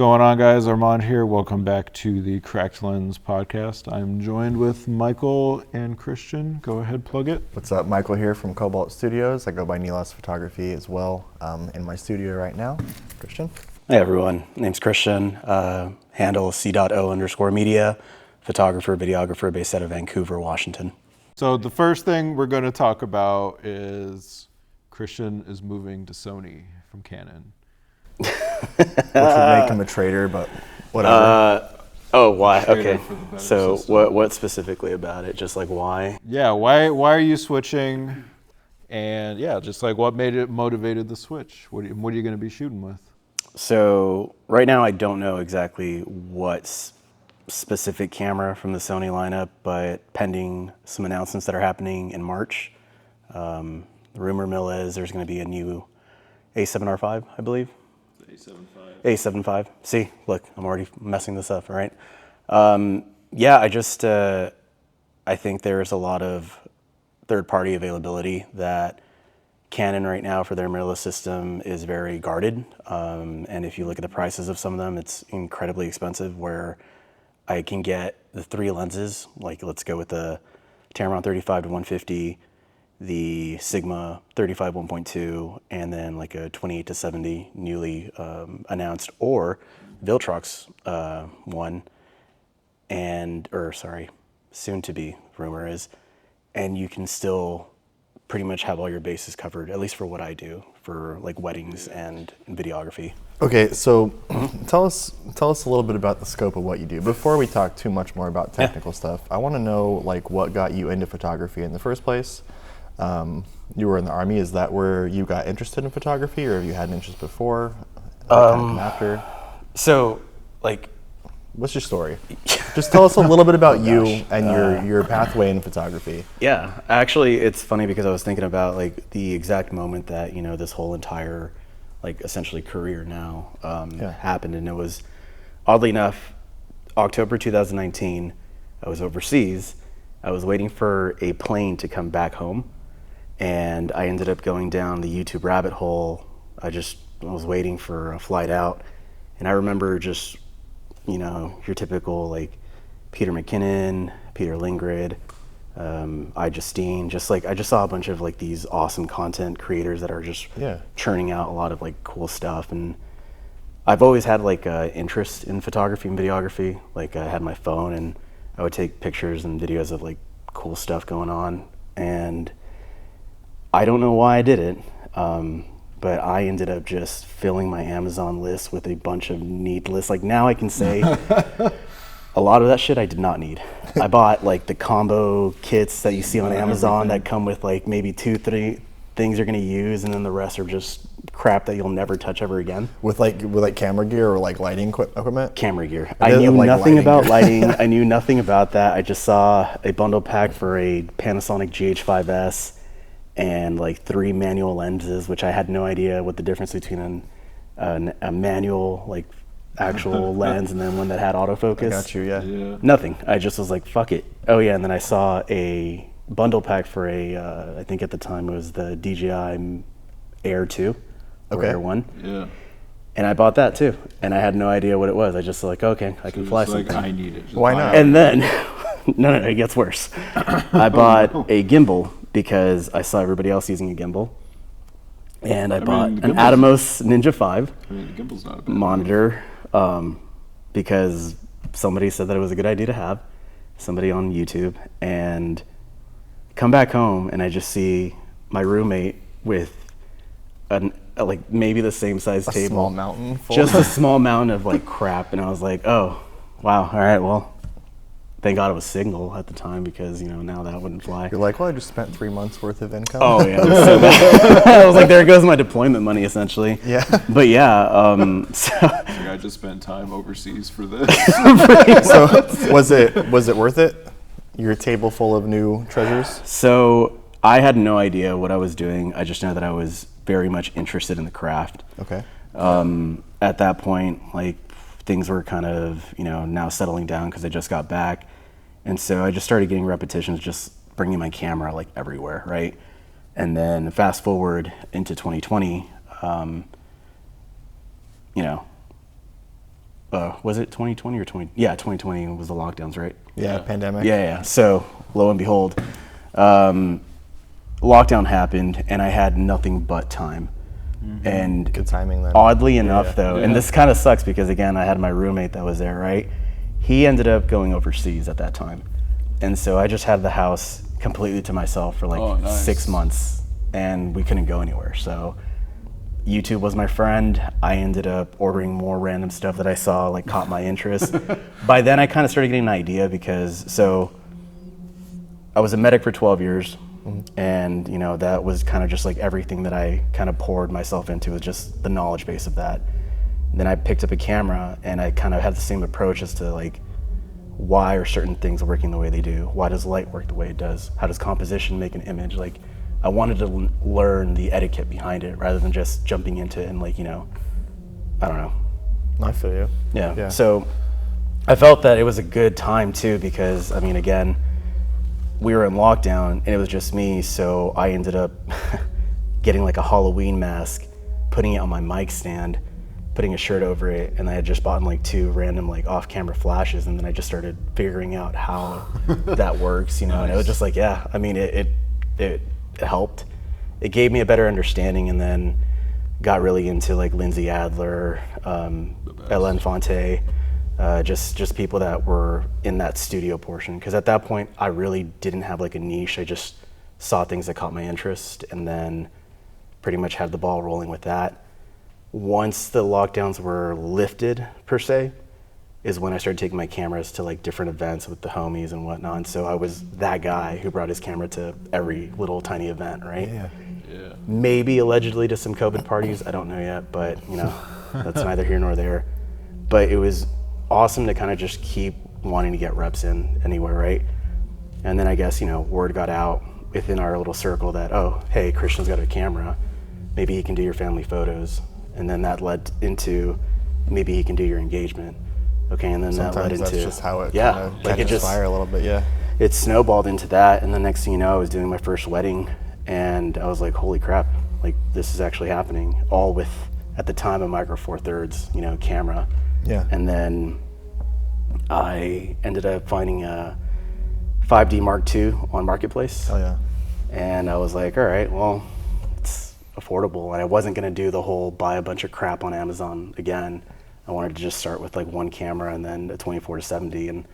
going on, guys? Armand here. Welcome back to the Cracked Lens podcast. I'm joined with Michael and Christian. Go ahead, plug it. What's up? Michael here from Cobalt Studios. I go by Nilas Photography as well. In my studio right now. Christian? Hey everyone, name's Christian. Handle C.O_media, photographer, videographer based out of Vancouver, Washington. So the first thing we're going to talk about is Christian is moving to Sony from Canon. Which would make him a traitor, but whatever. Why? Traitor Okay. for the better So system. what specifically about it? Just like why? Yeah, why are you switching? And yeah, just like what motivated the switch? What are you going to be shooting with? So right now I don't know exactly what specific camera from the Sony lineup, but pending some announcements that are happening in March, the rumor mill is there's going to be a new A7R5, I believe. A7V. See, look, I'm already messing this up, right? I think there's a lot of third-party availability that Canon right now for their mirrorless system is very guarded. And if you look at the prices of some of them, it's incredibly expensive, where I can get the three lenses, like let's go with the Tamron 35-150, the Sigma 35 1.2, and then like a 28-70 newly announced, or Viltrox one, soon to be, rumor is, and you can still pretty much have all your bases covered, at least for what I do for like weddings and videography. Okay, so tell us a little bit about the scope of what you do. Before we talk too much more about technical stuff, I want to know like what got you into photography in the first place. You were in the Army. Is that where you got interested in photography, or have you had an interest before? After? So, like, what's your story? Just tell us a little bit about you and your pathway in photography. Yeah, actually, it's funny because I was thinking about like the exact moment that this whole entire, like, essentially career now happened, and it was, oddly enough, October 2019. I was overseas. I was waiting for a plane to come back home, and I ended up going down the YouTube rabbit hole. I was waiting for a flight out, and I remember just, your typical like Peter McKinnon, Peter Lindgren, Justine, I just saw a bunch of like these awesome content creators that are just churning out a lot of like cool stuff. And I've always had like interest in photography and videography. Like I had my phone and I would take pictures and videos of like cool stuff going on, and I don't know why I did it, but I ended up just filling my Amazon list with a bunch of needless, like now I can say a lot of that shit I did not need. I bought like the combo kits that you see on Amazon that come with like maybe 2-3 things you're gonna use, and then the rest are just crap that you'll never touch ever again. With camera gear or like lighting equipment? Camera gear. I knew nothing about lighting. I knew nothing about that. I just saw a bundle pack for a Panasonic GH5S and like 3 manual lenses, which I had no idea what the difference between a manual like actual lens and then one that had autofocus. I got you, yeah. Nothing. I just was like, fuck it. Oh yeah, and then I saw a bundle pack for I think at the time it was the DJI Air 2 or Air 1. Yeah. And I bought that too, and I had no idea what it was. I just like, okay, I can fly something. Like, I need it. Why not? And then, no, it gets worse. I bought a gimbal because I saw everybody else using a gimbal, and I bought an Atomos Ninja 5 the gimbal's not a bad monitor because somebody said that it was a good idea to have, somebody on YouTube, and come back home and I just see my roommate with like maybe the same size table. Small mountain full. Just a small mountain of like crap, and I was like, oh, wow, all right, well, thank God it was Signal at the time, because now that wouldn't fly. You're like, well, I just spent 3 months worth of income. Oh yeah, it was so bad. I was like, there goes my deployment money essentially. Yeah. But yeah, so I just spent time overseas for this. So was it worth it? Your table full of new treasures? So I had no idea what I was doing. I just know that I was very much interested in the craft. Okay. At that point, like things were kind of, now settling down because I just got back. And so I just started getting repetitions, just bringing my camera like everywhere, right? And then fast forward into 2020, was it 2020 or 20? Yeah, 2020 was the lockdowns, right? Yeah, pandemic. Yeah. So lo and behold, lockdown happened, and I had nothing but time. And Good timing then. oddly enough, though, and this kind of sucks because again, I had my roommate that was there, right? He ended up going overseas at that time, and so I just had the house completely to myself for like 6 months, and we couldn't go anywhere. So YouTube was my friend. I ended up ordering more random stuff that I saw, like caught my interest. By then, I kind of started getting an idea because I was a medic for 12 years. And that was kind of just like everything that I kind of poured myself into, was just the knowledge base of that. And then I picked up a camera, and I kind of had the same approach as to like, why are certain things working the way they do? Why does light work the way it does? How does composition make an image? Like, I wanted to learn the etiquette behind it rather than just jumping into it and like, I don't know. I feel you. Yeah. So I felt that it was a good time too, because I mean, again, we were in lockdown and it was just me, so I ended up getting like a Halloween mask, putting it on my mic stand, putting a shirt over it, and I had just bought like 2 random like off-camera flashes, and then I just started figuring out how that works, and it was just like, yeah, I mean, it helped. It gave me a better understanding, and then got really into like Lindsay Adler, Ella Infante, just people that were in that studio portion, because at that point I really didn't have like a niche. I just saw things that caught my interest, and then pretty much had the ball rolling with that. Once the lockdowns were lifted per se is when I started taking my cameras to like different events with the homies and whatnot. And so I was that guy who brought his camera to every little tiny event, right? Yeah. Maybe allegedly to some COVID parties, I don't know yet, but that's neither here nor there. But it was awesome to kind of just keep wanting to get reps in anywhere, right? And then I guess, word got out within our little circle that, oh, hey, Christian's got a camera. Maybe he can do your family photos. And then that led into, maybe he can do your engagement. Okay, and then Sometimes that led into, that's just how it yeah, like it just fire a little bit, yeah. It snowballed into that, and the next thing you know, I was doing my first wedding, and I was like, holy crap, like this is actually happening, all with, at the time, a Micro Four Thirds, camera. Yeah. And then I ended up finding a 5D Mark II on Marketplace. Oh yeah. And I was like, all right, well, it's affordable. And I wasn't gonna do the whole buy a bunch of crap on Amazon again. I wanted to just start with like one camera and then a 24-70, and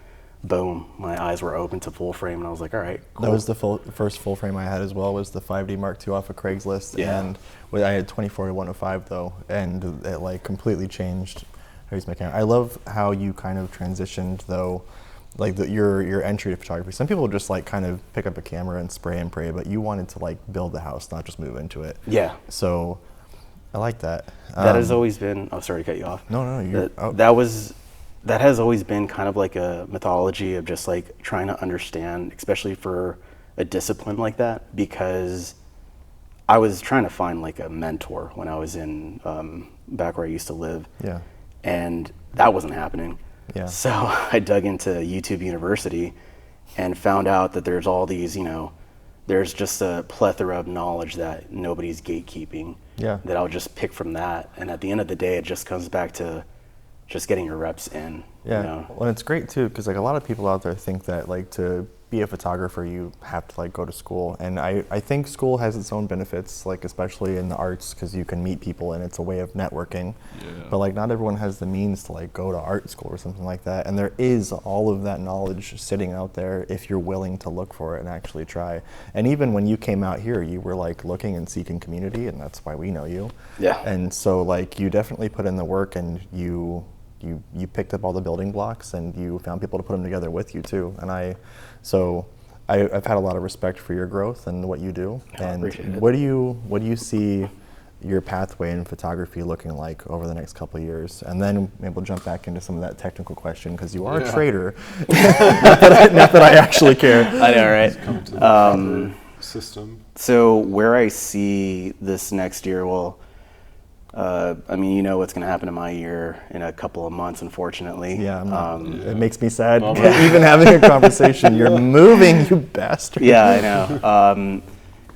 boom, my eyes were open to full frame, and I was like, all right, cool. That was the first full frame I had as well, was the 5D Mark II off of Craigslist. Yeah. And I had 24-105 though, and it like completely changed how I use my camera. I love how you kind of transitioned though, like your entry to photography. Some people just like kind of pick up a camera and spray and pray, but you wanted to like build the house, not just move into it. Yeah. So I like that. That has always been, oh, sorry to cut you off. No, That has always been kind of like a mythology of just like trying to understand, especially for a discipline like that, because I was trying to find like a mentor when I was in, back where I used to live. Yeah. And that wasn't happening. Yeah. So I dug into YouTube University and found out that there's all these, there's just a plethora of knowledge that nobody's gatekeeping. Yeah. That I'll just pick from that. And at the end of the day, it just comes back to just getting your reps in. Yeah. Well, it's great too, because like a lot of people out there think that like to be a photographer, you have to like go to school. And I think school has its own benefits, like especially in the arts, because you can meet people and it's a way of networking. Yeah. But like not everyone has the means to like go to art school or something like that. And there is all of that knowledge sitting out there if you're willing to look for it and actually try. And even when you came out here, you were like looking and seeking community, and that's why we know you. Yeah. And so like you definitely put in the work, and you picked up all the building blocks, and you found people to put them together with you too. And I've had a lot of respect for your growth and what you do. I appreciate it. What do you see your pathway in photography looking like over the next couple of years? And then maybe we'll jump back into some of that technical question, because you are a trader. not that I actually care. I know, right? Come to the proper system. So where I see this next year, well, I mean, you know what's going to happen in my year in a couple of months, unfortunately. Yeah, it makes me sad. Even having a conversation, you're moving, you bastard. Yeah, I know.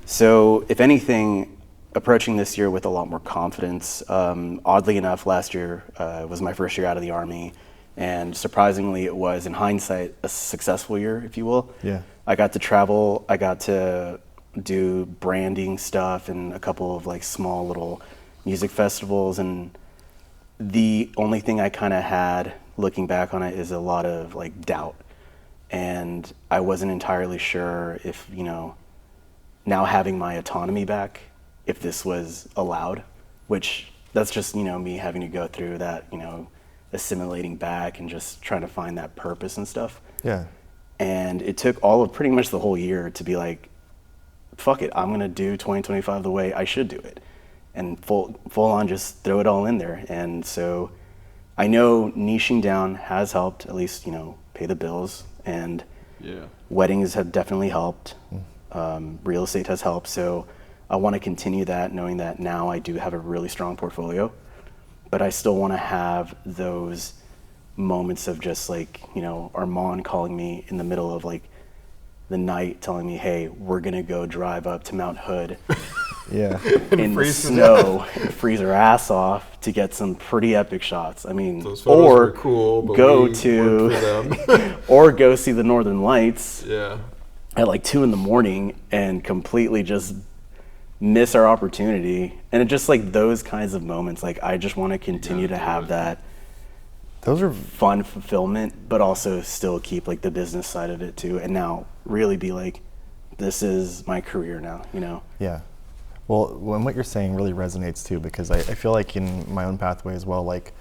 So if anything, approaching this year with a lot more confidence. Oddly enough, last year was my first year out of the Army, and surprisingly, it was, in hindsight, a successful year, if you will. Yeah. I got to travel. I got to do branding stuff and a couple of like small little music festivals, and the only thing I kind of had looking back on it is a lot of like doubt, and I wasn't entirely sure if, you know, now having my autonomy back, if this was allowed, which that's just, you know, me having to go through that, you know, assimilating back and just trying to find that purpose and stuff. Yeah. And it took all of pretty much the whole year to be like, fuck it, I'm gonna do 2025 the way I should do it, and full on just throw it all in there. And so I know niching down has helped, at least, you know, pay the bills, and weddings have definitely helped. Real estate has helped. So I want to continue that, knowing that now I do have a really strong portfolio, but I still want to have those moments of just like, you know, Armand calling me in the middle of like the night telling me, hey, we're going to go drive up to Mount Hood in the snow, freeze our ass off to get some pretty epic shots. I mean, those photos were cool, but go we to worked for them. or go see the Northern Lights at like 2 a.m. and completely just miss our opportunity. And it just like those kinds of moments, like I just want to continue to have that. Those are fun fulfillment, but also still keep like the business side of it too. And now really be like, this is my career now, you know? Yeah. Well, when what you're saying really resonates too, because I feel like in my own pathway as well, like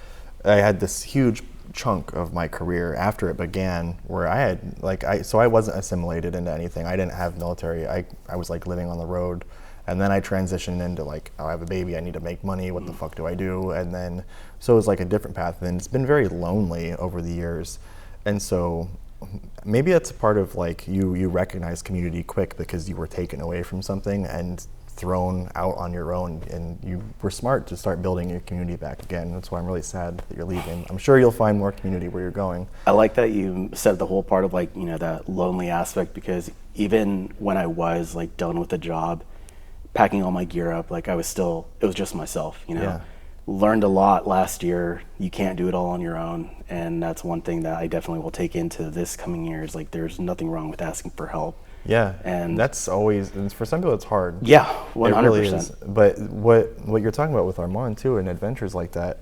I had this huge chunk of my career after it began where I had like, so I wasn't assimilated into anything. I didn't have military. I was like living on the road. And then I transitioned into like, oh, I have a baby, I need to make money, what the fuck do I do? And then, so it was like a different path, and it's been very lonely over the years. And so maybe that's a part of like, you recognize community quick because you were taken away from something and thrown out on your own, and you were smart to start building your community back again. That's why I'm really sad that you're leaving. I'm sure you'll find more community where you're going. I like that you said the whole part of like, you know, that lonely aspect, because even when I was like done with the job, packing all my gear up, like I was still, it was just myself, you know. Yeah. Learned a lot last year. You can't do it all on your own, and that's one thing that I definitely will take into this coming year, is like there's nothing wrong with asking for help. Yeah, and that's always, and for some people it's hard. Yeah, 100%. It really is. But what you're talking about with Armand too, and adventures like that,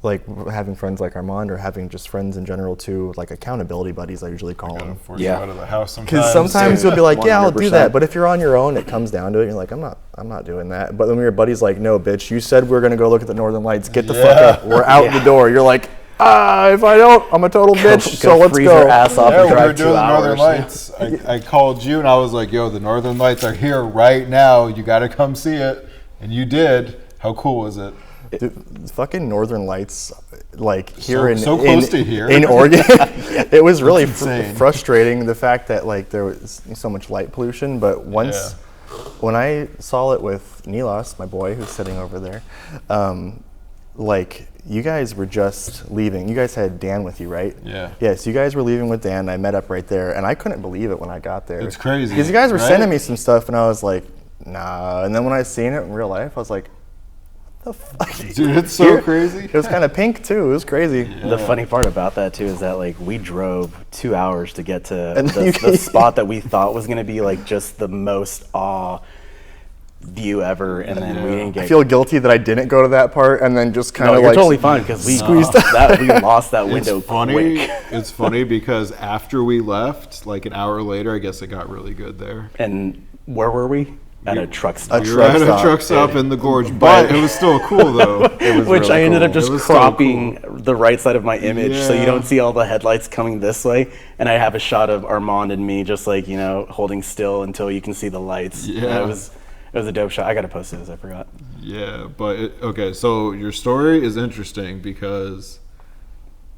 like having friends like Armand, or having just friends in general too, like accountability buddies, I usually call them. Force you out of the house sometimes. Because sometimes you'll be like, yeah, I'll do 100%. that. But if you're on your own, it comes down to it. You're like, I'm not doing that. But then your buddy's like, no, bitch, you said we were gonna go look at the Northern Lights. Get the fuck up. We're out the door. You're like, if I don't, I'm a total bitch. So let's freeze go. our ass off and We were drive doing 2 the hours. Northern Lights. I called you and I was like, yo, the Northern Lights are here right now. You got to come see it. And you did. How cool was it? Dude, fucking Northern Lights, like here so close to here in Oregon, it was really insane. frustrating, the fact that like there was so much light pollution. But once, when I saw it with Nilas, my boy who's sitting over there, like you guys were just leaving. You guys had Dan with you, right? Yeah. Yes, you guys were leaving with Dan. I met up right there, and I couldn't believe it when I got there. It's crazy. Because you guys were right? sending me some stuff, and I was like, nah. And then when I seen it in real life, I was like, the fuck? Dude, it's so crazy. It was kind of pink too. It was crazy. Yeah. The funny part about that too is that like we drove 2 hours to get to the spot that we thought was going to be like just the most awe view ever, and then we didn't get. I feel guilty that I didn't go to that part, and then just kind of you're like totally fine, because we squeezed that we lost that window It's funny. quick. It's funny because after we left, like an hour later, I guess it got really good there. And where were we? At a truck stop. We were at a truck stop in the gorge, but it was still cool though. It was Which really I ended cool. up just It was still cropping the right side of my image so you Yeah. don't see all the headlights coming this way. And I have a shot of Armand and me just like, you know, holding still until you can see the lights. Yeah. It was a dope shot. I got to post this, I forgot. Yeah, but okay, so your story is interesting because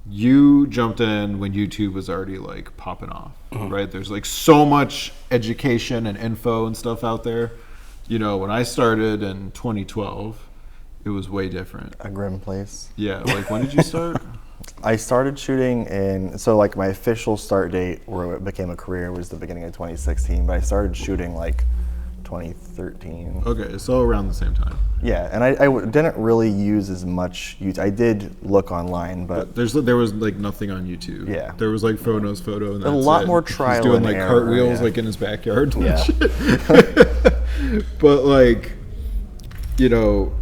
you jumped in when YouTube was already like popping off, right? There's like so much education and info and stuff out there. You know, when I started in 2012, it was way different. a grim place. Yeah, like when did you start? I started shooting in, so like my official start date where it became a career was the beginning of 2016, but I started shooting like 2013. Okay, so around the same time. Yeah, and I didn't really use as much YouTube. I did look online, but There was like nothing on YouTube. Yeah. There was like photo, and that's a lot it. more trial He's doing and like error, cartwheels yeah. like in his backyard. and Yeah. shit. But like, you know,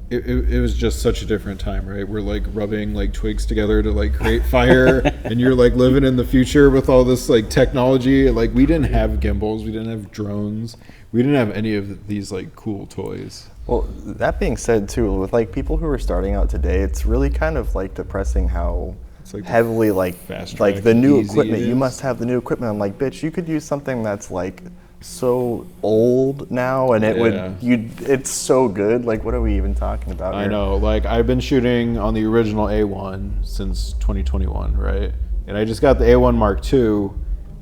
it was just such a different time, right? We're like rubbing like twigs together to like create fire, and you're like living in the future with all this like technology. Like we didn't have gimbals, we didn't have drones, we didn't have any of these like cool toys. Well, that being said too, with like people who are starting out today, it's really kind of like depressing how like heavily like fast like track, the new easy equipment. it You is. must have the new equipment. I'm like, bitch, you could use something that's like so old now, and Yeah. it's so good. Like, what are we even talking about I here? know, like I've been shooting on the original A1 since 2021, right? And I just got the A1 Mark II,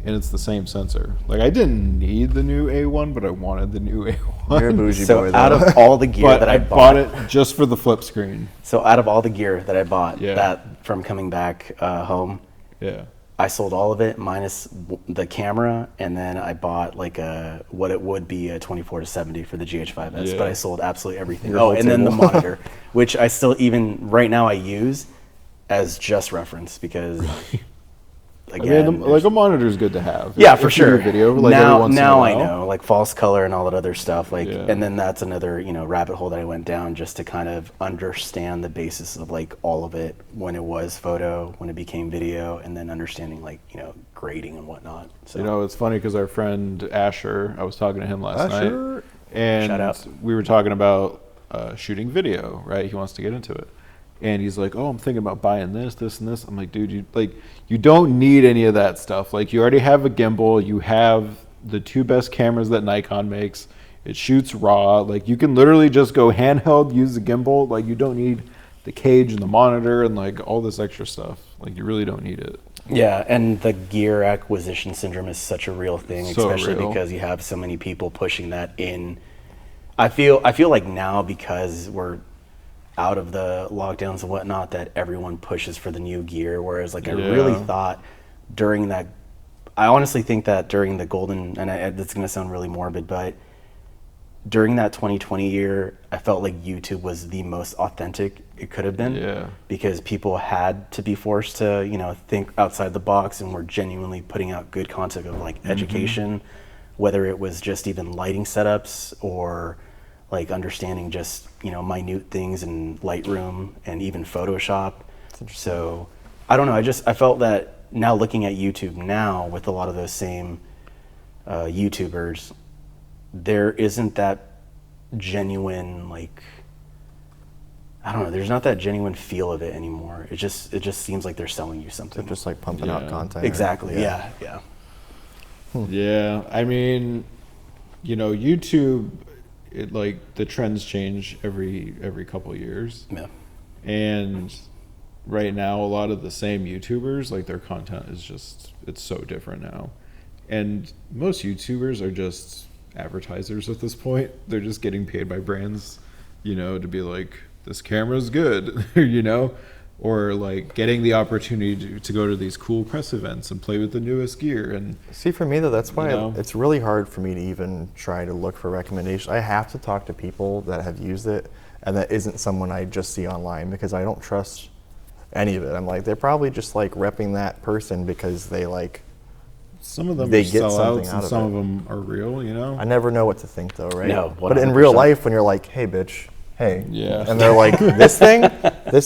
and it's the same sensor. Like I didn't need the new A1, but I wanted the new A1. You're a bougie So boy, though. out of all the gear But that I I bought it just for the flip screen. So out of all the gear that I bought, Yeah. that from coming back home, Yeah. I sold all of it minus the camera, and then I bought like what it would be a 24-70 for the GH5S, Yeah. but I sold absolutely everything. Your Oh, whole and then the table. monitor, which I still even right now I use as just reference because I again, mean, like a monitor is good to have. yeah, If for you sure. do video, like now, every once in a now I while. know, like false color and all that other stuff. Like, Yeah. and then that's another rabbit hole that I went down just to kind of understand the basis of like all of it when it was photo, when it became video, and then understanding like grading and whatnot. So You know, it's funny because our friend Asher, I was talking to him last Asher. night, and Shout out. we were talking about shooting video, right? He wants to get into it. And he's like, "Oh, I'm thinking about buying this, and this." I'm like, "Dude, you don't need any of that stuff. Like, you already have a gimbal. You have the two best cameras that Nikon makes. It shoots RAW. Like, you can literally just go handheld, use the gimbal. Like, you don't need the cage and the monitor and like all this extra stuff. Like, you really don't need it." yeah, and the gear acquisition syndrome is such a real thing, So especially real. because you have so many people pushing that in. I feel like now because we're out of the lockdowns and whatnot that everyone pushes for the new gear, whereas like I really Yeah. thought during that, I honestly think that during the golden, and it's going to sound really morbid, but during that 2020 year, I felt like YouTube was the most authentic it could have been. Yeah. Because people had to be forced to, think outside the box and were genuinely putting out good content of like education, whether it was just even lighting setups or like understanding just, minute things in Lightroom and even Photoshop. So I don't know. I felt that now looking at YouTube now with a lot of those same YouTubers, there isn't that genuine, like, I don't know, there's not that genuine feel of it anymore. It just seems like they're selling you something. They're just like pumping out Yeah. content. Exactly. Yeah. Yeah, I mean, YouTube, it like the trends change every couple of years, Yeah. and right now a lot of the same YouTubers, like their content is just, it's so different now, and most YouTubers are just advertisers at this point. They're just getting paid by brands, to be like, this camera's good, or like getting the opportunity to go to these cool press events and play with the newest gear. And See, for me though, that's why You know? it's really hard for me to even try to look for recommendations. I have to talk to people that have used it, and that isn't someone I just see online, because I don't trust any of it. I'm like, they're probably just like repping that person because they like. some of them They are get something sellouts out and of some it. of them are real, I never know what to think though, right? No, But in real 100%. life, when you're like, hey, bitch, hey, Yeah. and they're like, this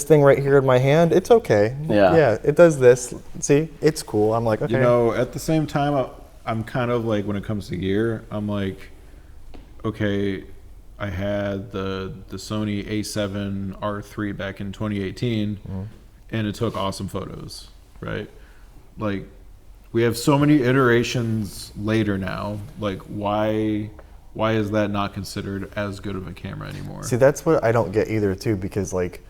thing right here in my hand, it's okay. Yeah. it does this. See, it's cool. I'm like, okay. At the same time, I'm kind of like, when it comes to gear, I'm like, okay, I had the Sony A7 R3 back in 2018, and it took awesome photos, right? Like, we have so many iterations later now. Like, why is that not considered as good of a camera anymore? See, that's what I don't get either, too, because like,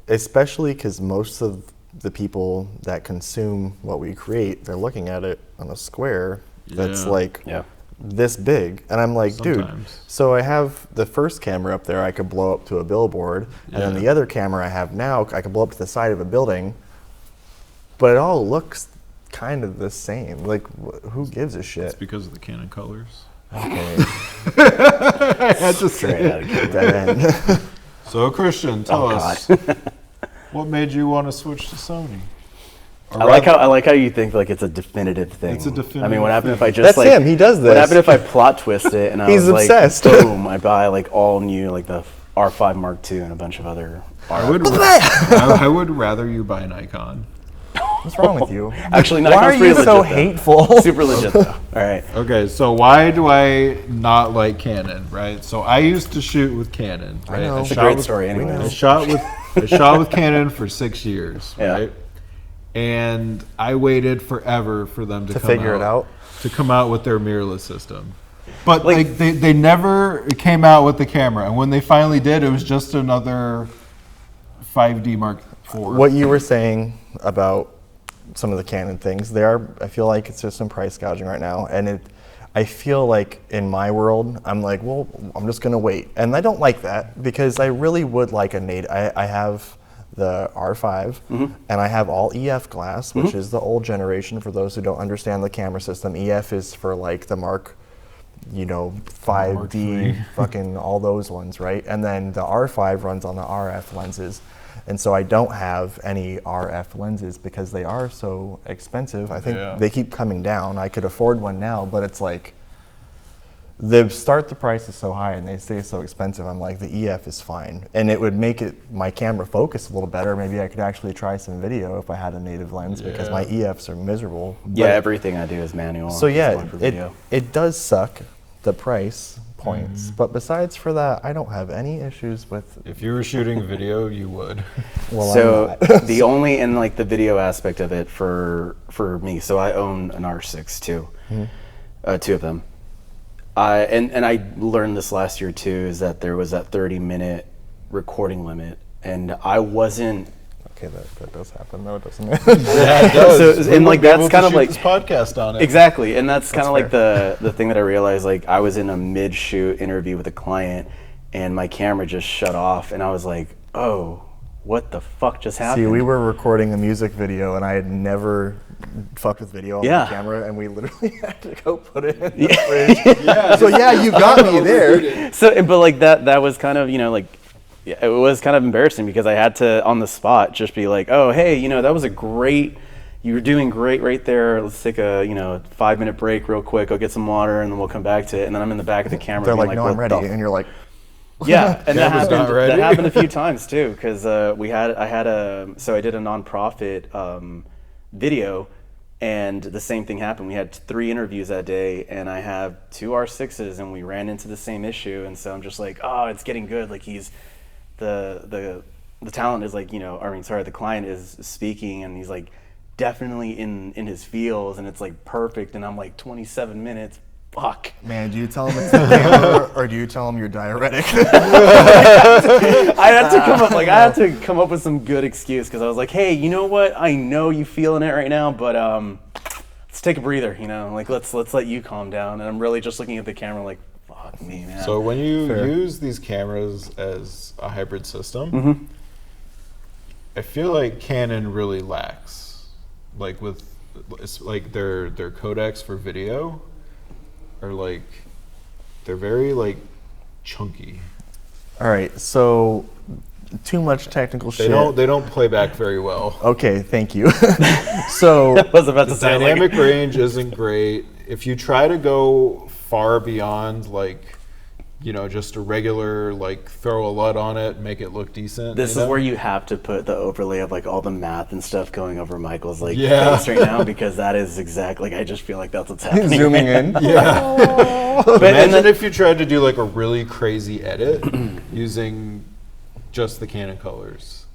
especially because most of the people that consume what we create, they're looking at it on a square that's Yeah. like Yeah. this big, and I'm like, dude. Sometimes. So I have the first camera up there I could blow up to a billboard, and then Yeah. the other camera I have now I could blow up to the side of a building, but it all looks kind of the same. Like, who gives a shit? It's because of the Canon colors. Okay. I had to say it. Dead end. So, Christian, tell us, what made you want to switch to Sony? I like how you think like it's a definitive thing. It's a definitive I mean, what happened if thing. I just That's him. He does this. What happened if I plot twist it and I He's was obsessed. like, boom, I buy like all new like the R5 Mark II and a bunch of other. I would rather you buy an Icon. What's wrong with you? Actually, Why Nikon's are you pretty so legit, though. hateful? Super legit though. All right. Okay, so why do I not like Canon, right? So I used to shoot with Canon, right? know. I It's a shot great with- story anyway. I shot with Canon for 6 years, Yeah. right? And I waited forever for them to figure it out? to come out with their mirrorless system. But like they never came out with the camera, and when they finally did, it was just another 5D Mark IV. What you were saying about some of the Canon things, I feel like it's just some price gouging right now, and I feel like in my world, I'm like, well, I'm just gonna wait, and I don't like that because I really would like a native. I have the R5, and I have all EF glass, which is the old generation. For those who don't understand the camera system, EF is for like the Mark, 5D, fucking all those ones, right? And then the R5 runs on the RF lenses. And so I don't have any RF lenses because they are so expensive. I think they keep coming down. I could afford one now, but it's like the price is so high and they stay so expensive. I'm like, the EF is fine. And it would make my camera focus a little better. Maybe I could actually try some video if I had a native lens because my EFs are miserable. Yeah, everything I do is manual. So yeah, for video. it does suck, the price points. But besides for that, I don't have any issues with. If you were shooting video, you would. Well, So I'm not. the only in like the video aspect of it for me, so I own an R6 too, two of them. And I learned this last year too, is that there was that 30-minute recording limit, and I wasn't. Okay, that does happen though, doesn't it? Yeah, it does. So, and like that's kind of like this podcast on it. exactly, and that's kind of like the thing that I realized. Like I was in a mid-shoot interview with a client, and my camera just shut off, and I was like, oh, what the fuck just happened? See, we were recording a music video, and I had never fucked with video on the camera, and we literally had to go put it in the fridge. So yeah, you got me there. So, but like that was kind of like. Yeah, it was kind of embarrassing because I had to on the spot just be like, oh hey, that was you were doing great right there. Let's take a 5-minute break real quick. Go get some water and then we'll come back to it. And then I'm in the back of the camera. They're being like, no, what I'm ready, the and you're like, yeah, and that Camera's not happened. ready. That happened a few times too because I did a nonprofit video. And the same thing happened. We had 3 interviews that day, and I have 2 R6s, and we ran into the same issue. And so I'm just like, oh, it's getting good. Like the talent is like, the client is speaking, and he's like definitely in his feels, and it's like perfect. And I'm like 27 minutes. Fuck. man, do you tell them it's the camera or do you tell them you're diuretic? I had to come up with some good excuse because I was like, hey, you know what? I know you feeling it right now, but let's take a breather. Like let's let you calm down. And I'm really just looking at the camera like, fuck me, man. So when you use these cameras as a hybrid system, I feel like Canon really lacks. Like it's like their codecs for video are like, they're very like chunky. All right, so too much technical shit. They don't play back very well. Okay, thank you. So I was about to The say dynamic range isn't great. If you try to go far beyond like, just a regular like throw a LUT on it, make it look decent. this is where you have to put the overlay of like all the math and stuff going over Michael's like Yeah. face right now because that is exactly. Like, I just feel like that's what's happening. zooming in. Yeah. But, Imagine if you tried to do like a really crazy edit using just the Canon colors.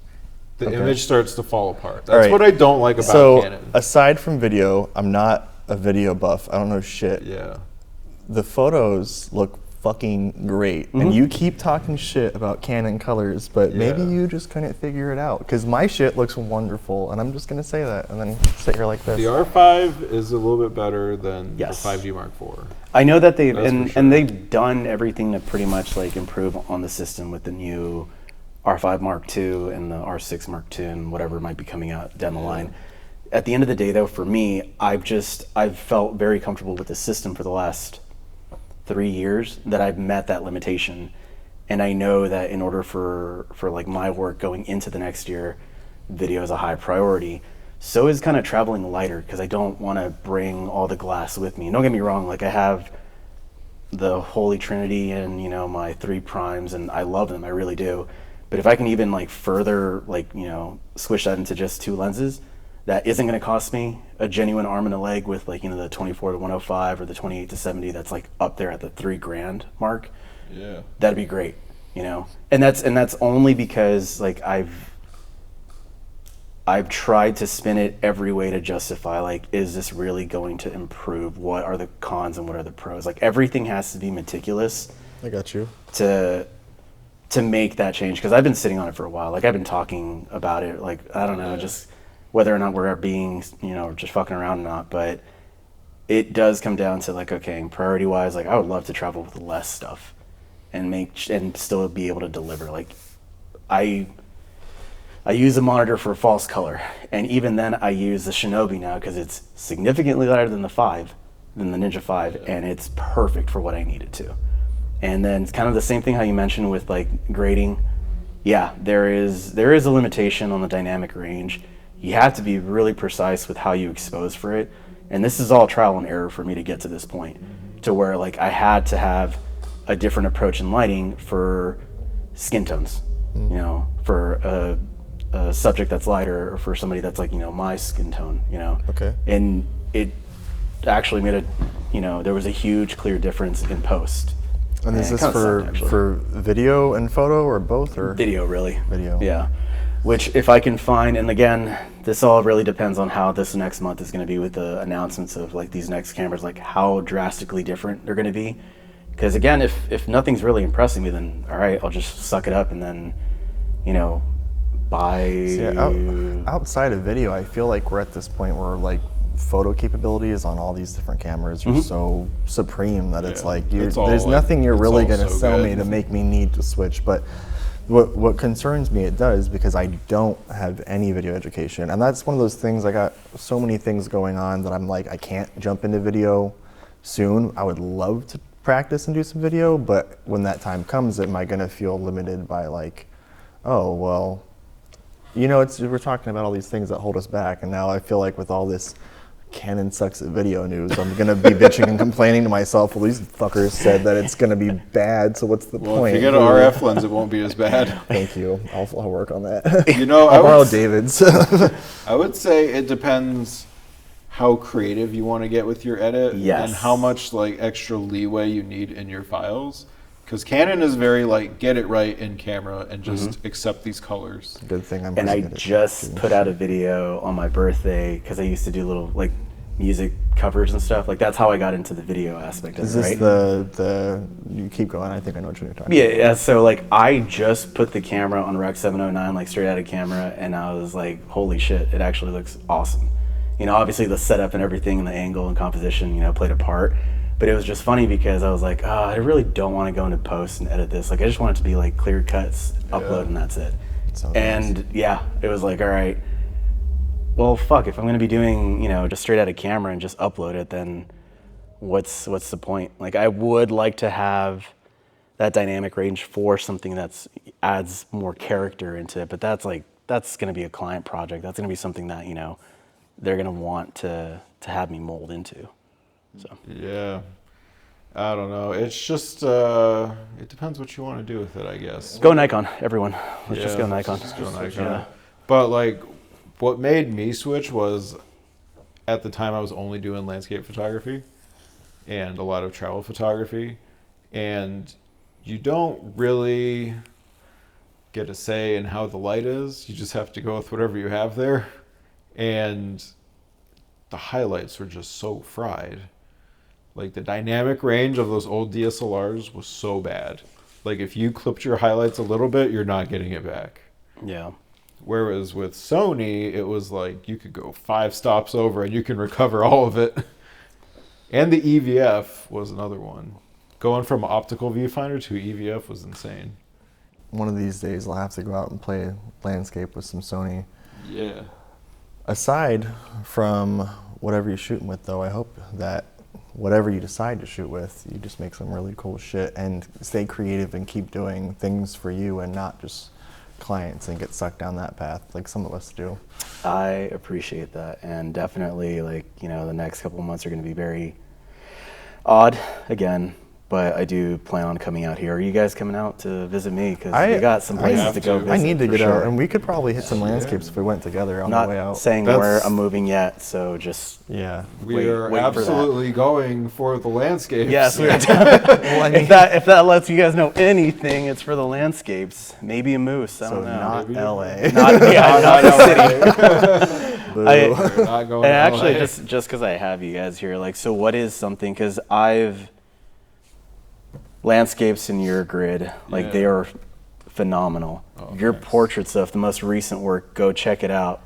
The image starts to fall apart. That's right. what I don't like about So Canon. aside from video, I'm not a video buff. I don't know shit. Yeah. The photos look fucking great, and you keep talking shit about Canon colors, but maybe you just couldn't figure it out because my shit looks wonderful, and I'm just gonna say that and then sit here like this. The R5 is a little bit better than Yes. the 5D Mark IV. I know that they've That's for sure. and they've done everything to pretty much like improve on the system with the new R5 Mark II and the R6 Mark II and whatever might be coming out down the line. At the end of the day, though, for me, I've felt very comfortable with the system for the last 3 years that I've met that limitation. And I know that in order for like my work going into the next year, video is a high priority. So is kind of traveling lighter, because I don't want to bring all the glass with me. Don't get me wrong, like I have the Holy Trinity and, you know, my 3 primes, and I love them, I really do. But if I can even like further, like, you know, switch that into just 2 lenses, that isn't going to cost me a genuine arm and a leg with, like, you know, the 24 to 105 or the 28 to 70 that's like up there at the $3,000 mark. Yeah, that'd be great, you know. And that's only because like I've tried to spin it every way to justify, like, is this really going to improve? What are the cons and what are the pros? Like, everything has to be meticulous. I got you. To make that change, because I've been sitting on it for a while. Like, I've been talking about it, like, I don't know, just whether or not we're being, you know, just fucking around or not. But it does come down to, like, okay, priority wise, like, I would love to travel with less stuff and still be able to deliver. Like, I use a monitor for false color, and even then I use the Shinobi now because it's significantly lighter than the Ninja 5, and it's perfect for what I need it to. And then it's kind of the same thing how you mentioned with like grading. Yeah, there is a limitation on the dynamic range. You have to be really precise with how you expose for it, and this is all trial and error for me to get to this point, to where like I had to have a different approach in lighting for skin tones, you know, for a subject that's lighter, or for somebody that's like, you know, my skin tone, you know. Okay. And it actually made there was a huge clear difference in post. And is this for video and photo, or both, or video? Really, video. Yeah. Which, if I can find, and again, this all really depends on how this next month is going to be with the announcements of like these next cameras, like how drastically different they're going to be. Because again, if nothing's really impressing me, then all right, I'll just suck it up and then, you know, buy. See, outside of video, I feel like we're at this point where like photo capabilities on all these different cameras are so supreme that it's like there's nothing you're really going to sell me to make me need to switch. But what concerns me, it does, because I don't have any video education, and that's one of those things. I got so many things going on that I'm like, I can't jump into video soon. I would love to practice and do some video, but when that time comes, am I going to feel limited by like, oh well, you know, we're talking about all these things that hold us back, and now I feel like with all this Canon sucks at video news, I'm going to be bitching and complaining to myself, well, these fuckers said that it's going to be bad, so what's the point? If you get an RF lens, it won't be as bad. Thank you. I'll work on that. You know, I'll borrow David's. I would say it depends how creative you want to get with your edit, and how much like extra leeway you need in your files. Because Canon is very like, get it right in camera and just accept these colors. Good thing I'm. And I just put out a video on my birthday, because I used to do little like music covers and stuff. Like, that's how I got into the video aspect of it. Is this the you keep going? I think I know what you're talking about. Yeah. So like, I just put the camera on Rec 709, like straight out of camera, and I was like, holy shit, it actually looks awesome. You know, obviously the setup and everything and the angle and composition, you know, played a part. But it was just funny because I was like, I really don't want to go into post and edit this. Like, I just want it to be like clear cuts, upload, and that's it. And yeah, it was like, all right, well, fuck, if I'm going to be doing, you know, just straight out of camera and just upload it, then what's the point? Like, I would like to have that dynamic range for something that's adds more character into it. But that's going to be a client project. That's going to be something that, you know, they're going to want to have me mold into. So. Yeah, I don't know. It's just it depends what you want to do with it, I guess. Go Nikon, everyone. Let's just go Nikon. Just go Nikon. Yeah. But like, what made me switch was, at the time I was only doing landscape photography and a lot of travel photography, and you don't really get a say in how the light is. You just have to go with whatever you have there, and the highlights were just so fried. Like, the dynamic range of those old DSLRs was so bad. Like, if you clipped your highlights a little bit, you're not getting it back. Yeah. Whereas with Sony, it was like you could go 5 stops over and you can recover all of it. And the EVF was another one. Going from optical viewfinder to EVF was insane. One of these days, I'll have to go out and play landscape with some Sony. Yeah. Aside from whatever you're shooting with, though, I hope that whatever you decide to shoot with, you just make some really cool shit and stay creative and keep doing things for you and not just clients and get sucked down that path like some of us do. I appreciate that, and definitely, like, you know, the next couple of months are going to be very odd again, but I do plan on coming out here. Are you guys coming out to visit me? Because we got some places to go visit. I need to get sure. out, and we could probably hit some landscapes if we went together on the way out. Not saying where I'm moving yet, so just we are absolutely going for the landscapes. Yes, well, I mean, if that lets you guys know anything, it's for the landscapes. Maybe a moose. I don't know. Not Maybe. LA. Not the city. We're not going and to actually, LA. just because I have you guys here, like, so what is something? Because landscapes in your grid, like, they are phenomenal. Your portrait stuff, the most recent work, go check it out.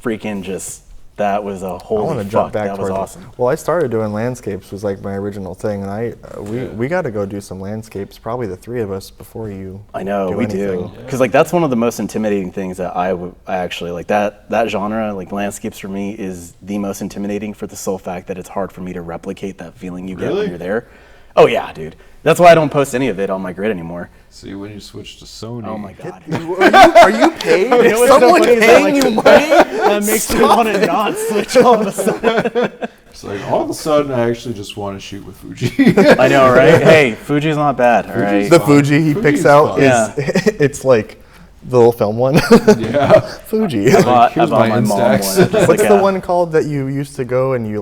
Freaking that was a holy I want to fuck, jump back that was towards awesome. Well, I started doing landscapes was like my original thing, and we got to go do some landscapes. Probably the three of us before you. I know do we anything. do, because like that's one of the most intimidating things that I actually like. That genre, like landscapes, for me is the most intimidating for the sole fact that it's hard for me to replicate that feeling you get when you're there. Oh yeah, dude. That's why I don't post any of it on my grid anymore. See, when you switch to Sony. Oh my god. Are you paid? Is someone paying you money? That makes me want to not switch all of a sudden. It's like all of a sudden I actually just want to shoot with Fuji. I know, right? Hey, Fuji's not bad, all right? The Fuji he picks out fun. is it's like the little film one. Yeah. Fuji. I bought here's my my mom Instax. one. Just What's like the one called that you used to go and you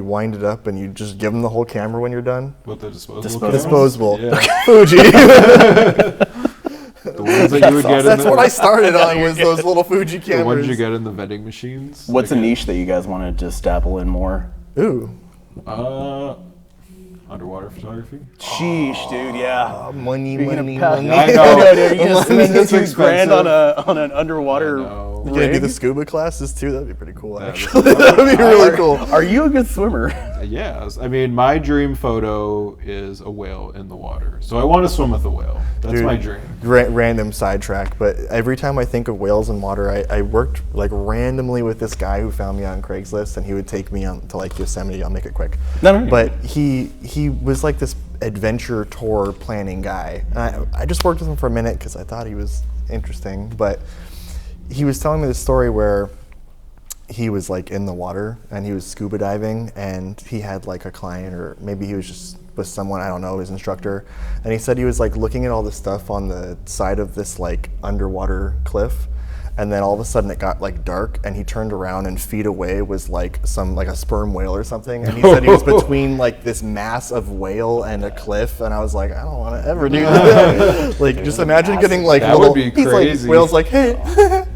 wind it up and you just give them the whole camera when you're done? With the Disposable. Disposable. Yeah. Fuji. The ones that you would get That's in what I started on was those little Fuji the ones cameras. you get in the vending machines. What's a niche that you guys want to just dabble in more? Ooh. Underwater photography. Sheesh, dude, yeah. Money. I know. Dude, you're gonna spend It's $2,000 expensive. on an underwater know. You gonna do rig? the scuba classes too? That'd be pretty cool, actually. That'd be really cool. Are you a good swimmer? Yes. I mean, my dream photo is a whale in the water. So I want to swim with a whale. That's Dude, my dream. Random sidetrack, but every time I think of whales in water, I worked like randomly with this guy who found me on Craigslist, and he would take me on to like Yosemite. I'll make it quick. No. But he was like this adventure tour planning guy. And I just worked with him for a minute because I thought he was interesting. But he was telling me this story where he was like in the water and he was scuba diving, and he had like a client, or maybe he was just with someone, I don't know, his instructor. And he said he was like looking at all the stuff on the side of this like underwater cliff. And then all of a sudden it got like dark, and he turned around and feet away was like a sperm whale or something. And he said he was between like this mass of whale and a cliff. And I was like, I don't want to ever do that. Like, just imagine getting like That little, would be he's crazy. like, whale's like, hey,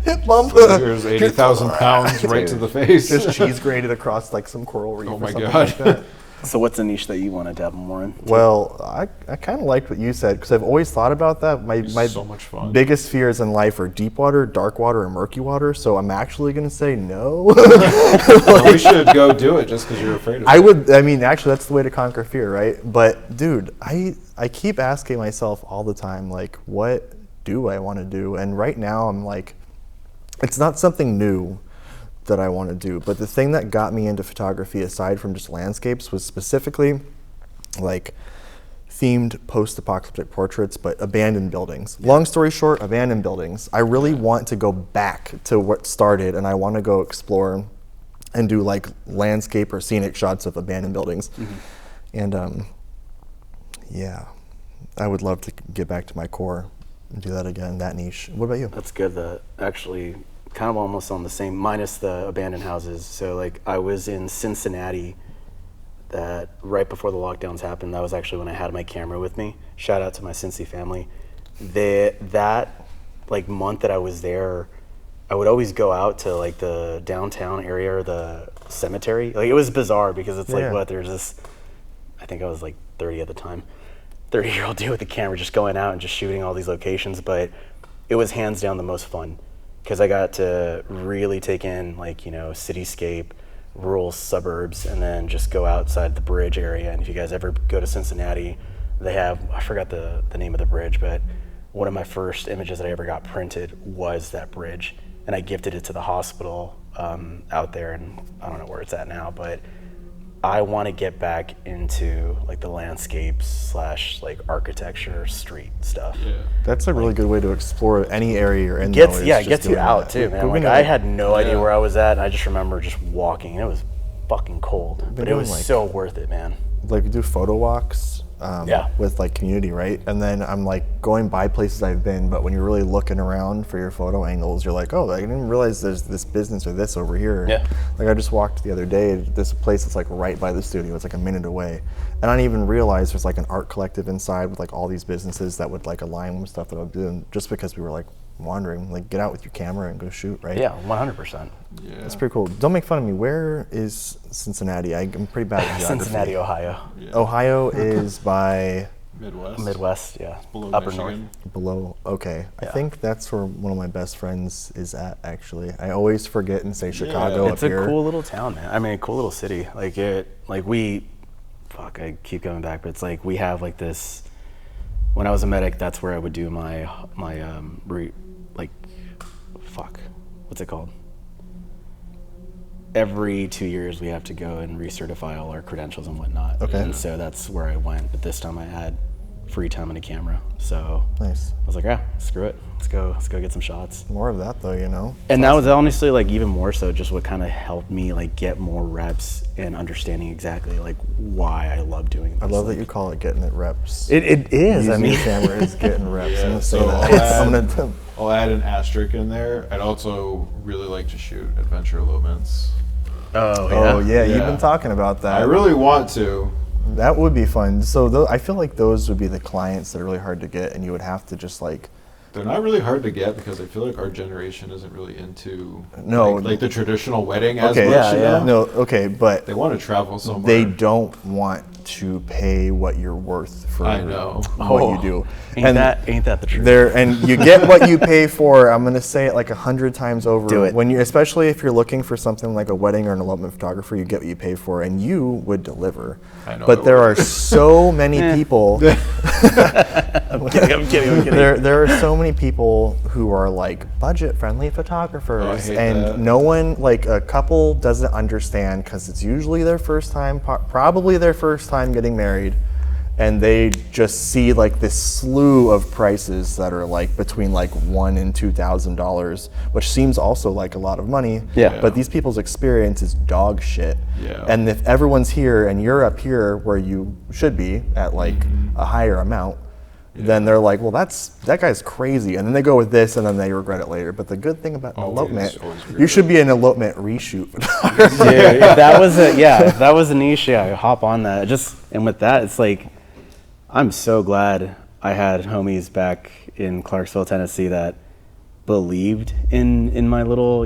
hip bump. There's 80,000 pounds right to the face. Just cheese grated across like some coral reef. Oh or my something God. like that. So what's a niche that you want to dabble more in? Well, I kind of liked what you said, because I've always thought about that. My so much fun. biggest fears in life are deep water, dark water, and murky water. So I'm actually going to say no. Well, we should go do it just because you're afraid of it. I mean, actually, that's the way to conquer fear, right? But dude, I keep asking myself all the time, like, what do I want to do? And right now I'm like, it's not something new that I want to do, but the thing that got me into photography, aside from just landscapes, was specifically like themed post-apocalyptic portraits, but abandoned buildings. Long story short, abandoned buildings. I really want to go back to what started, and I want to go explore and do like landscape or scenic shots of abandoned buildings. And yeah, I would love to get back to my core and do that again, that niche. What about you? That's good. That actually kind of almost on the same, minus the abandoned houses. So like I was in Cincinnati that right before the lockdowns happened. That was actually when I had my camera with me. Shout out to my Cincy family. That like month that I was there, I would always go out to like the downtown area or the cemetery. Like it was bizarre because it's like, what, there's this, I think I was like 30 at the time, 30-year-old dude with a camera just going out and just shooting all these locations. But it was hands down the most fun, because I got to really take in like, you know, cityscape, rural suburbs, and then just go outside the bridge area. And if you guys ever go to Cincinnati, they have, I forgot the name of the bridge, but one of my first images that I ever got printed was that bridge. And I gifted it to the hospital out there, and I don't know where it's at now, but I want to get back into like the landscapes / like architecture, street stuff. Yeah. That's a really good way to explore any area you're in. Gets though, yeah, is it just gets you doing out that. too, man. But we Like know I had no idea Yeah. where I was at, and I just remember just walking. And it was fucking cold, but it doing, was like- so worth it, man. like we do photo walks Yeah. with like community, right? And then I'm like going by places I've been, but when you're really looking around for your photo angles, you're like, oh, I didn't realize there's this business or this over here. Yeah. Like I just walked the other day, this place that's like right by the studio. It's like a minute away. And I didn't even realize there's like an art collective inside with like all these businesses that would like align with stuff that I'm doing just because we were like wandering, like get out with your camera and go shoot, right? Yeah, 100%. Yeah. That's pretty cool. Don't make fun of me. Where is Cincinnati? I'm pretty bad at geography. Cincinnati, Ohio, Yeah. Ohio is by Midwest. yeah, Below upper Michigan. north. below. Okay. I Yeah. think that's where one of my best friends is at, actually. I always forget and say Chicago Yeah. It's up a here. cool little town, man. I mean, a cool little city. Like I keep going back, but it's like we have like this. When I was a medic, that's where I would do my what's it called? Every 2 years we have to go and recertify all our credentials and whatnot. Okay. And so that's where I went. But this time I had free time and a camera. So Nice. I was like, yeah, screw it. Let's go get some shots. More of that, though, you know? And that was honestly like even more so just what kind of helped me like get more reps and understanding exactly like why I love doing this. I love that Like, you call it getting it reps. it is. Using I mean, the camera is getting reps. Yeah, I'm going to say so that. I'm gonna, I'll add an asterisk in there. I'd also really like to shoot adventure elopements. oh, yeah, you've Yeah. been talking about that. I really want to. That would be fun. So I feel like those would be the clients that are really hard to get, and you would have to just like, They're not really hard to get because I feel like our generation isn't really into No. like the traditional wedding as okay, much. Yeah, you yeah. know? no, okay, but They want to travel somewhere. they don't want to pay what you're worth for I know. what you do. Ain't that the truth? There, and you get what you pay for. I'm gonna say it like 100 times over. Do it. When you, especially if you're looking for something like a wedding or an elopement photographer, you get what you pay for, and you would deliver. I know But I there would. are so many people. I'm kidding. There are so many people who are like budget-friendly photographers, Oh, I hate and that. no one, like a couple, doesn't understand because it's usually their first time, probably their first time getting married, and they just see like this slew of prices that are like between like $1,000 and $2,000, which seems also like a lot of money. Yeah. But these people's experience is dog shit. Yeah. And if everyone's here and you're up here where you should be at like a higher amount, then they're like, well, that guy's crazy. And then they go with this and then they regret it later. But the good thing about an Always elopement, regret you should be an elopement reshoot photographer. Dude, if that was a niche, yeah, hop on that. And with that, it's like, I'm so glad I had homies back in Clarksville, Tennessee that believed in my little,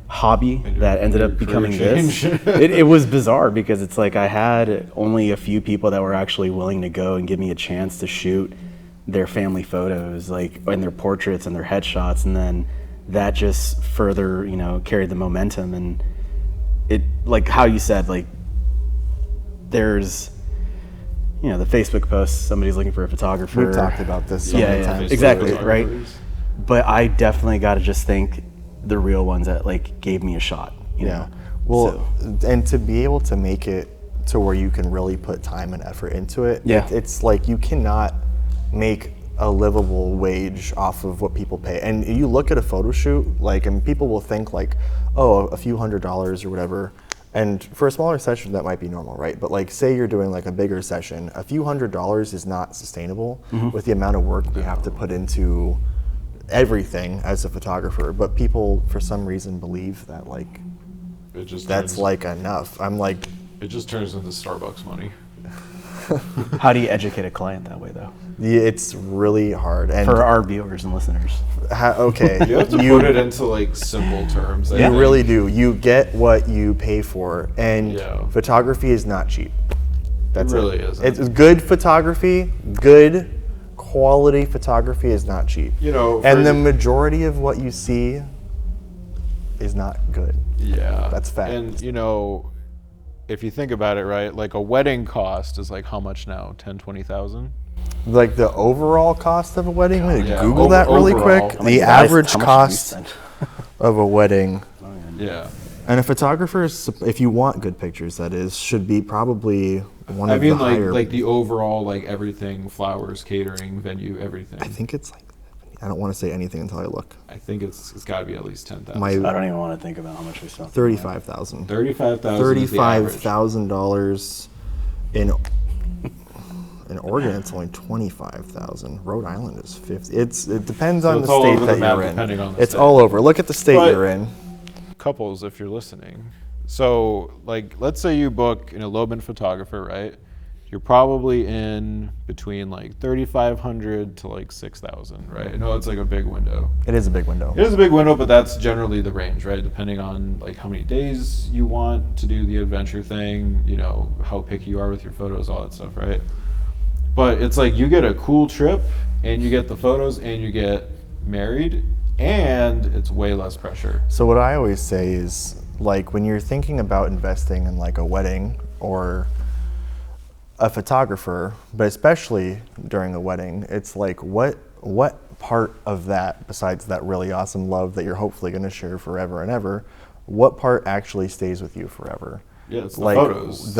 hobby that ended up career becoming this. change. It was bizarre because it's like I had only a few people that were actually willing to go and give me a chance to shoot their family photos, like, and their portraits and their headshots, and then that just further, carried the momentum. And it, like how you said, like, there's the Facebook post, somebody's looking for a photographer. We've talked about this so Yeah, many yeah, times. exactly, Facebook right? photographers. But I definitely got to just thank the real ones that like gave me a shot. You know? Well, So- and to be able to make it to where you can really put time and effort into it, Yeah. it's like you cannot make a livable wage off of what people pay. And you look at a photo shoot, like, and people will think like, oh, a few $100s or whatever. And for a smaller session, that might be normal, right? But like, say you're doing like a bigger session, a few $100s is not sustainable with the amount of work we have to put into everything as a photographer. But people, for some reason, believe that like It just that's turns, like enough. I'm like, it just turns into Starbucks money. How do you educate a client that way, though? yeah, it's really hard. And For our viewers and listeners. okay, You have to put it into like simple terms. I you think. really do. You get what you pay for, and Yeah. photography is not cheap. That's really isn't. It's good photography, good quality photography is not cheap. And the majority of what you see is not good. Yeah. That's fact. And if you think about it, right, like a wedding cost is like how much now? 10, 20,000? Like the overall cost of a wedding, let me yeah, Google that really overall. quick. How The Guys, average how much have you cost spent? of a wedding. Yeah. And a photographer, if you want good pictures, that is, should be probably one of the higher. like the overall, like everything, flowers, catering, venue, everything. I think it's like, I don't want to say anything until I look. I think it's got to be at least 10,000. I don't even want to think about how much we spent. $35,000. $35,000 in Oregon. It's only $25,000. Rhode Island is $50,000. It depends on the state that you're in. It's all over. Look at the state you're in. Couples, if you're listening. So, like, let's say you book an elopement photographer, right? You're probably in between like 3,500 to like 6,000, right? I know it's like a big window. It is a big window. It is a big window, but that's generally the range, right? Depending on like how many days you want to do the adventure thing, you know, how picky you are with your photos, all that stuff, right? But it's like you get a cool trip and you get the photos and you get married and it's way less pressure. So what I always say is, like, when you're thinking about investing in like a wedding or a photographer, but especially during a wedding, it's like what part of that, besides that really awesome love that you're hopefully going to share forever and ever, what part actually stays with you forever? Yeah, it's the like photos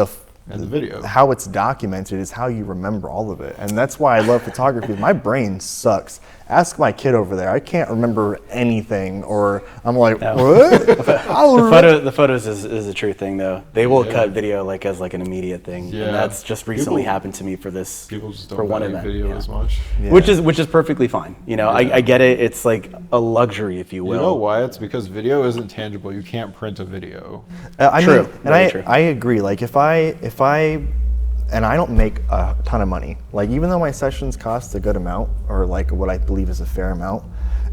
and the video. How it's documented is how you remember all of it, and that's why I love photography. My brain sucks. Ask my kid over there. I can't remember anything, or I'm like, what? The photos is a true thing, though. They will cut video like as like an immediate thing, and that's just recently happened to me for this. People just for don't one value event, video as much, which is perfectly fine. You know, I get it. It's like a luxury, if you will. You know why? It's because video isn't tangible. You can't print a video. True, and I agree. Like if I and I don't make a ton of money. Like, even though my sessions cost a good amount, or like what I believe is a fair amount,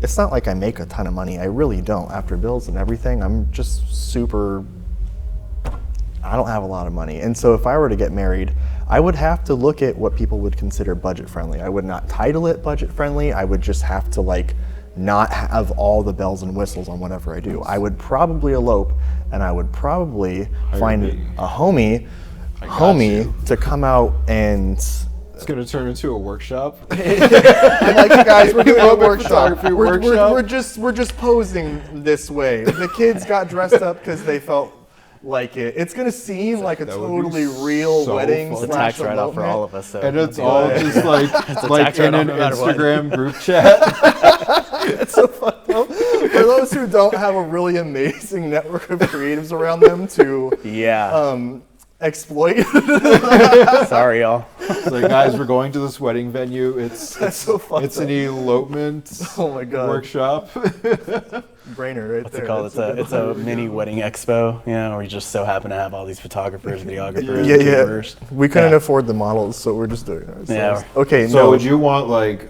it's not like I make a ton of money. I really don't. After bills and everything, I'm just I don't have a lot of money. And so if I were to get married, I would have to look at what people would consider budget friendly. I would not title it budget friendly. I would just have to like not have all the bells and whistles on whatever I do. I would probably elope, and I would probably find a homie to come out and... It's going to turn into a workshop. I'm like, guys, we're doing a workshop. We're just posing this way. The kids got dressed up because they felt like it. It's going to seem like a totally real wedding. It's a tax write-off for all of us. So and it's all just like in an Instagram group chat. It's so fucked up. For those who don't have a really amazing network of creatives around them to exploit. Sorry, y'all. It's like, guys, we're going to this wedding venue. It's an elopement workshop. Brainer right What's there. it called? It's a mini wedding expo, where we just so happen to have all these photographers, videographers, caterers. We couldn't afford the models, so we're just doing it ourselves. Yeah. Okay. So would you want like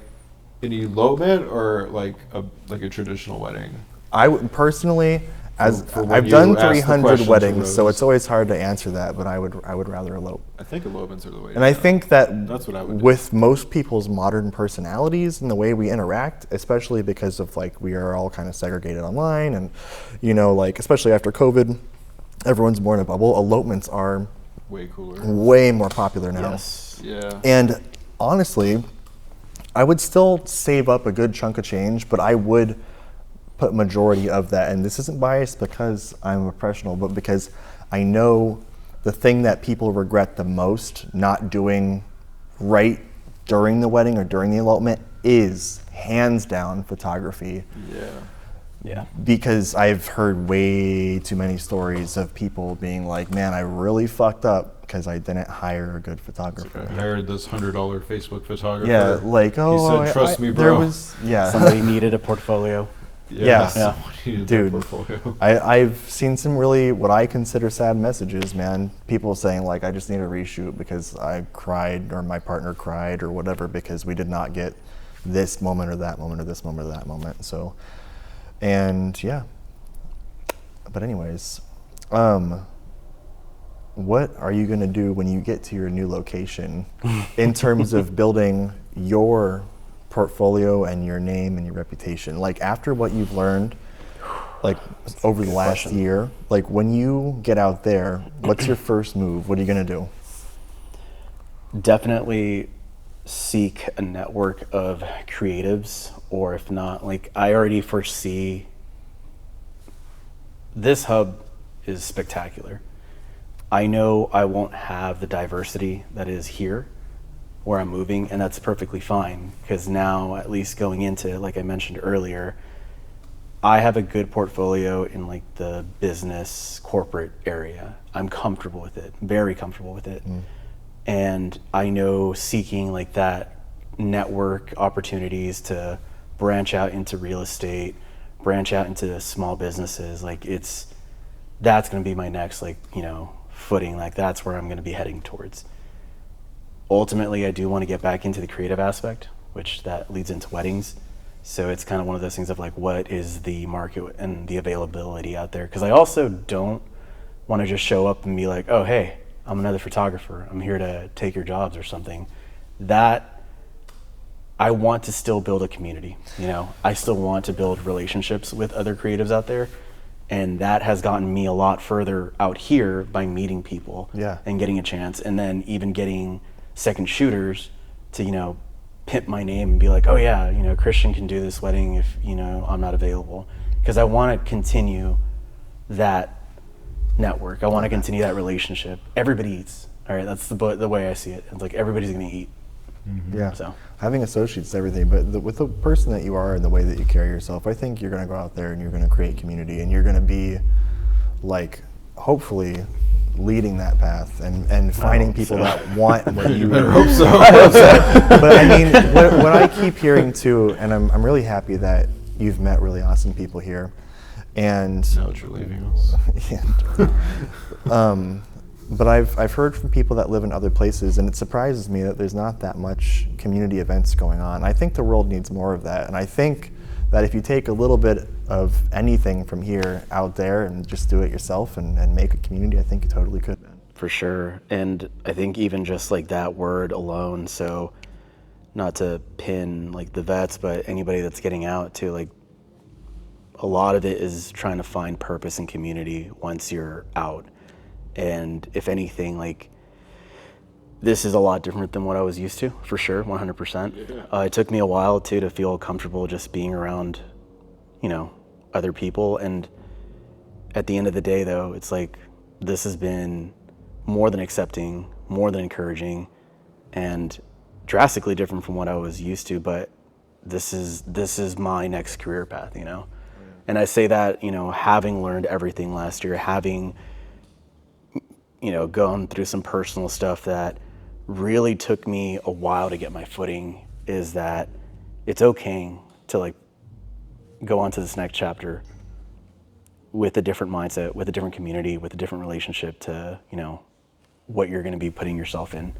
an elopement or like a traditional wedding? I would personally, for I've done 300 weddings, so it's always hard to answer that. But I would rather elope. I think elopements are the way. And I think that's what I would do. With most people's modern personalities and the way we interact, especially because of like we are all kind of segregated online, and like especially after COVID, everyone's more in a bubble. Elopements are way cooler, way more popular now. Yes. Yeah. And honestly, I would still save up a good chunk of change, but I would put majority of that, and this isn't biased because I'm a professional, but because I know the thing that people regret the most not doing right during the wedding or during the elopement is hands down photography. Yeah. Because I've heard way too many stories of people being like, man, I really fucked up because I didn't hire a good photographer. I hired this $100 Facebook photographer. Yeah, like, he said, trust me, bro. There was, somebody needed a portfolio. Yeah. Dude, I've seen some really what I consider sad messages, man. People saying like, I just need a reshoot because I cried or my partner cried or whatever because we did not get this moment or that moment or this moment or that moment. So, and yeah. But anyways, what are you going to do when you get to your new location in terms of building your portfolio and your name and your reputation? Like after what you've learned, like over the last year, like when you get out there, what's your first move? What are you gonna do? Definitely seek a network of creatives, or if not, like I already foresee this hub is spectacular. I know I won't have the diversity that is here where I'm moving, and that's perfectly fine, because now, at least going into, like I mentioned earlier, I have a good portfolio in like the business corporate area. I'm comfortable with it, very comfortable with it. And I know seeking like that network opportunities to branch out into real estate, branch out into small businesses, like that's going to be my next, like, you know, footing. Like that's where I'm going to be heading towards. Ultimately, I do want to get back into the creative aspect, which that leads into weddings. So it's kind of one of those things of like, what is the market and the availability out there? Because I also don't want to just show up and be like, oh, hey, I'm another photographer, I'm here to take your jobs or something. That I want to still build a community, you know. I still want to build relationships with other creatives out there. And that has gotten me a lot further out here by meeting people and getting a chance, and then even getting second shooters to, you know, pimp my name and be like, oh yeah, you know, Christian can do this wedding if, you know, I'm not available. Because I want to continue that network. I want to continue that relationship. Everybody eats. All right, that's the way I see it. It's like everybody's going to eat. Yeah. So having associates is everything, but with the person that you are and the way that you carry yourself, I think you're going to go out there and you're going to create community, and you're going to be like, hopefully, leading that path and finding people that want what you. I hope so. But I mean, what I keep hearing too, and I'm really happy that you've met really awesome people here, and Now that you're leaving us. yeah. But I've heard from people that live in other places, and it surprises me that there's not that much community events going on. I think the world needs more of that, and I think that if you take a little bit of anything from here out there and just do it yourself and make a community, I think you totally could. for sure. And I think even just like that word alone, so not to pin like the vets, but anybody that's getting out to, like, a lot of it is trying to find purpose and community once you're out. And if anything, like, this is a lot different than what I was used to, for sure, 100%. Yeah. It took me a while too to feel comfortable just being around, you know, other people. And at the end of the day, though, it's like, this has been more than accepting, more than encouraging, and drastically different from what I was used to. But this is my next career path, you know. Yeah. And I say that, you know, having learned everything last year, having, you know, gone through some personal stuff that really took me a while to get my footing, is that it's okay to, like, go on to this next chapter with a different mindset, with a different community, with a different relationship to, you know, what you're going to be putting yourself in.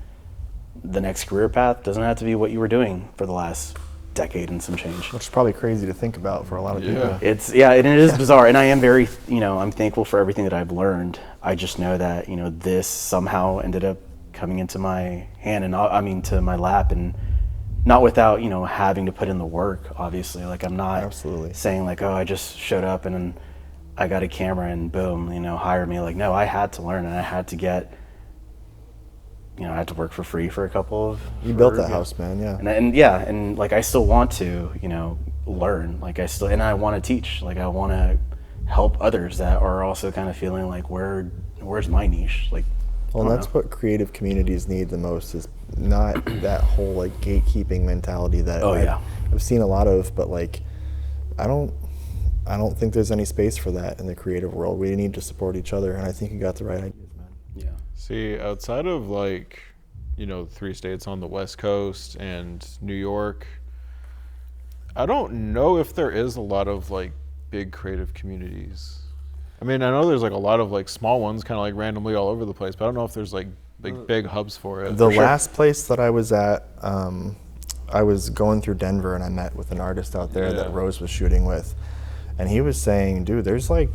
The next career path doesn't have to be what you were doing for the last decade and some change. Which is probably crazy to think about for a lot of people. And it is bizarre. And I am very, you know, I'm thankful for everything that I've learned. I just know that, you know, this somehow ended up coming into my hand and to my lap, and not without, you know, having to put in the work, obviously. Like, I'm not saying like, oh, I just showed up and then I got a camera and boom, you know, hire me. Like, no, I had to learn, and I had to get, you know, I had to work for free for a couple of... You built that house, man, yeah. And like, I still want to, you know, learn. Like, and I want to teach. Like, I want to help others that are also kind of feeling like, where's my niche? Like, well, that's what creative communities need the most, is not that whole, like, gatekeeping mentality that I've seen a lot of, but, like, I don't think there's any space for that in the creative world. We need to support each other, and I think you got the right ideas, man. Yeah. See, outside of, like, you know, 3 states on the West Coast and New York, I don't know if there is a lot of, like, big creative communities. I mean, I know there's, like, a lot of, like, small ones kind of, like, randomly all over the place, but I don't know if there's, like big hubs for it. The last place that I was at, I was going through Denver, and I met with an artist out there that Rose was shooting with, and he was saying, dude, there's, like,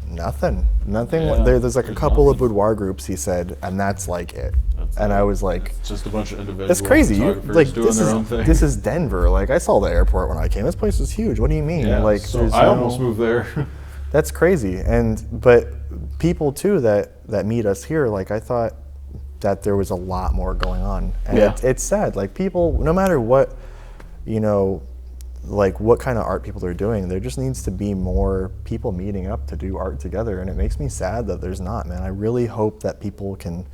nothing. Yeah, there's like a couple of boudoir groups, he said, and that's like it. And I was like, it's just a bunch of individuals. That's crazy. This is Denver. Like, I saw the airport when I came. This place is huge. What do you mean? Yeah, like, so I almost moved there. That's crazy. But people too that meet us here, like, I thought that there was a lot more going on. And it's sad. Like, people, no matter what, you know, like what kind of art people are doing. There just needs to be more people meeting up to do art together, and it makes me sad that there's not, man. I really hope that people can,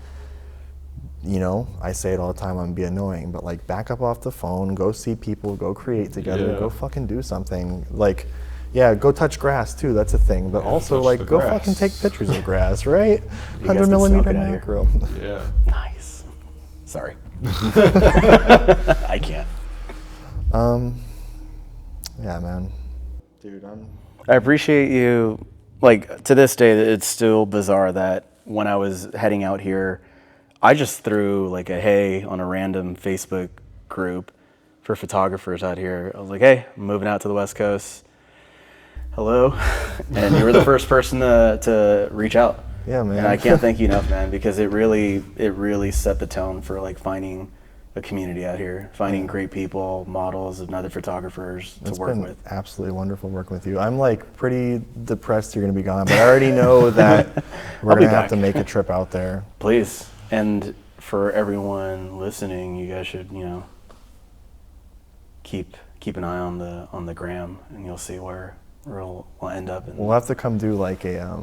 you know, I say it all the time, I'm be annoying, but like back up off the phone, go see people, go create together, go fucking do something. Like, yeah, go touch grass too, that's a thing, but also like go fucking take pictures of grass, right? 100 millimeter macro. Yeah. Nice. Sorry. I can't. Yeah, man. Dude, I appreciate you. Like, to this day, it's still bizarre that when I was heading out here, I just threw like a hey on a random Facebook group for photographers out here. I was like, hey, I'm moving out to the West Coast. Hello. And you were the first person to reach out. Yeah, man. And I can't thank you enough, man, because it really set the tone for like finding a community out here, finding great people, models, and other photographers to work with. It's been absolutely wonderful working with you. I'm like pretty depressed you're gonna be gone, but I already know that we're gonna have to make a trip out there. Please. And for everyone listening, you guys should, you know, keep an eye on the gram, and you'll see where we'll end up. We'll have to come do like a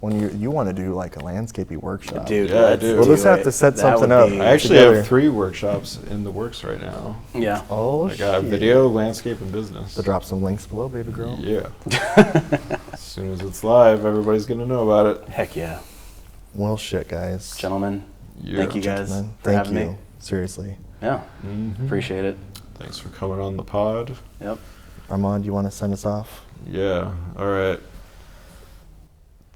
when you want to do like a landscaping workshop. Dude, Yeah, I do. We'll just have to set something up. I actually together. have 3 workshops in the works right now. Yeah. Oh, I got video, landscape, and business. To drop some links below, baby girl. Yeah. As soon as it's live, everybody's gonna know about it. Heck yeah. Well, shit, guys. Gentlemen, Yeah. thank you guys Gentlemen, for thank having you. me. Seriously. Yeah. Mm-hmm. Appreciate it. Thanks for coming on the pod. Yep. Armand, you want to send us off? Yeah. All right.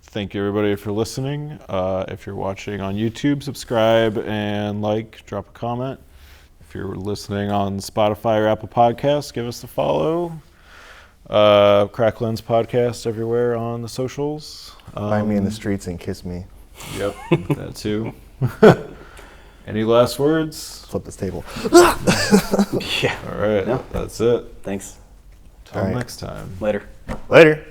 Thank you, everybody, for listening. If you're watching on YouTube, subscribe and like, drop a comment. If you're listening on Spotify or Apple Podcasts, give us a follow. Crack Lens Podcast everywhere on the socials. Find me in the streets and kiss me. Yep, that too. Any last words? Flip this table. Yeah. All right, No. that's it. Thanks. Till All right. next time. Later. Later.